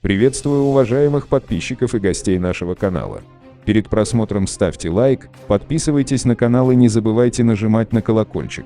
Приветствую уважаемых подписчиков и гостей нашего канала. Перед просмотром ставьте лайк, подписывайтесь на канал и не забывайте нажимать на колокольчик.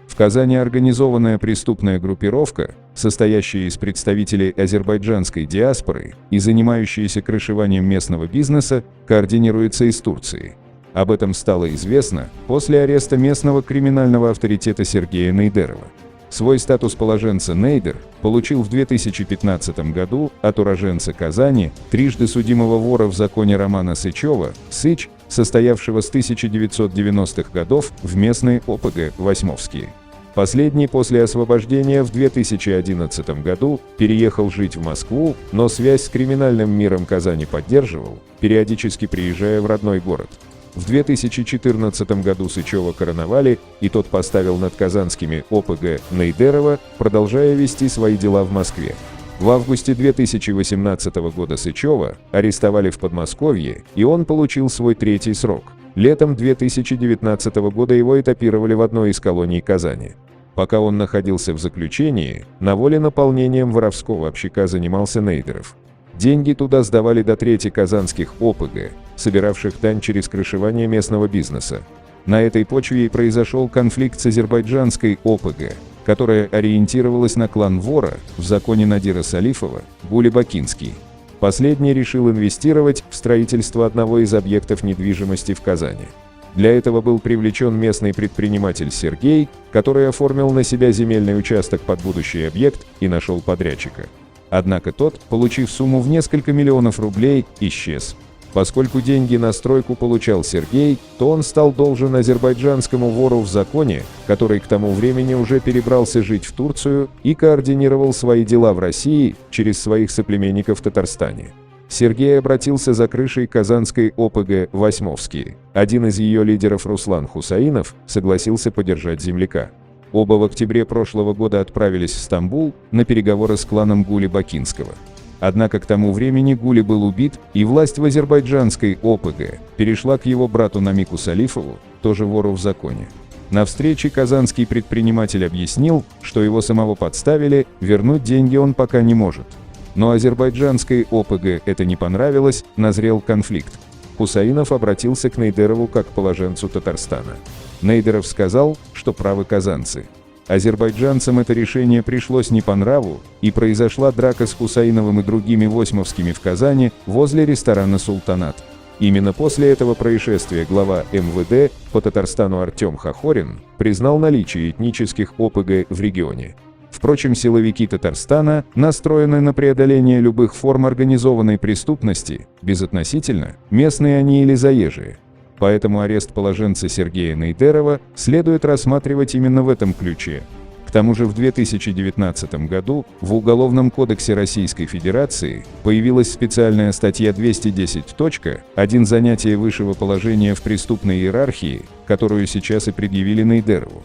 В Казани организованная преступная группировка, состоящая из представителей азербайджанской диаспоры и занимающаяся крышеванием местного бизнеса, координируется из Турции. Об этом стало известно после ареста местного криминального авторитета Сергея Нейдерова. Свой статус положенца Нейдер получил в 2015 году от уроженца Казани, трижды судимого вора в законе Романа Сычева, Сыч, состоявшего с 1990-х годов в местной ОПГ Восьмовские. Последний после освобождения в 2011 году переехал жить в Москву, но связь с криминальным миром Казани поддерживал, периодически приезжая в родной город. В 2014 году Сычева короновали, и тот поставил над казанскими ОПГ Нейдерова, продолжая вести свои дела в Москве. В августе 2018 года Сычева арестовали в Подмосковье, и он получил свой третий срок. Летом 2019 года его этапировали в одной из колоний Казани. Пока он находился в заключении, на воле наполнением воровского общака занимался Нейдеров. Деньги туда сдавали до трети казанских ОПГ, собиравших дань через крышевание местного бизнеса. На этой почве и произошел конфликт с азербайджанской ОПГ, которая ориентировалась на клан вора в законе Надира Салифова, Гули Бакинский. Последний решил инвестировать в строительство одного из объектов недвижимости в Казани. Для этого был привлечен местный предприниматель Сергей, который оформил на себя земельный участок под будущий объект и нашел подрядчика. Однако тот, получив сумму в несколько миллионов рублей, исчез. Поскольку деньги на стройку получал Сергей, то он стал должен азербайджанскому вору в законе, который к тому времени уже перебрался жить в Турцию и координировал свои дела в России через своих соплеменников в Татарстане. Сергей обратился за крышей казанской ОПГ Восьмовские. Один из ее лидеров, Руслан Хусаинов, согласился поддержать земляка. Оба в октябре прошлого года отправились в Стамбул на переговоры с кланом Гули Бакинского. Однако к тому времени Гули был убит, и власть в азербайджанской ОПГ перешла к его брату Намику Салифову, тоже вору в законе. На встрече казанский предприниматель объяснил, что его самого подставили, вернуть деньги он пока не может. Но азербайджанской ОПГ это не понравилось, назрел конфликт. Хусаинов обратился к Нейдерову как к положенцу Татарстана. Нейдеров сказал, что правы казанцы. Азербайджанцам это решение пришлось не по нраву, и произошла драка с Хусаиновым и другими восьмовскими в Казани возле ресторана «Султанат». Именно после этого происшествия глава МВД по Татарстану Артем Хохорин признал наличие этнических ОПГ в регионе. Впрочем, силовики Татарстана настроены на преодоление любых форм организованной преступности, безотносительно, местные они или заезжие. Поэтому арест положенца Сергея Нейдерова следует рассматривать именно в этом ключе. К тому же в 2019 году в Уголовном кодексе Российской Федерации появилась специальная статья 210.1 «Занятие высшего положения в преступной иерархии», которую сейчас и предъявили Нейдерову.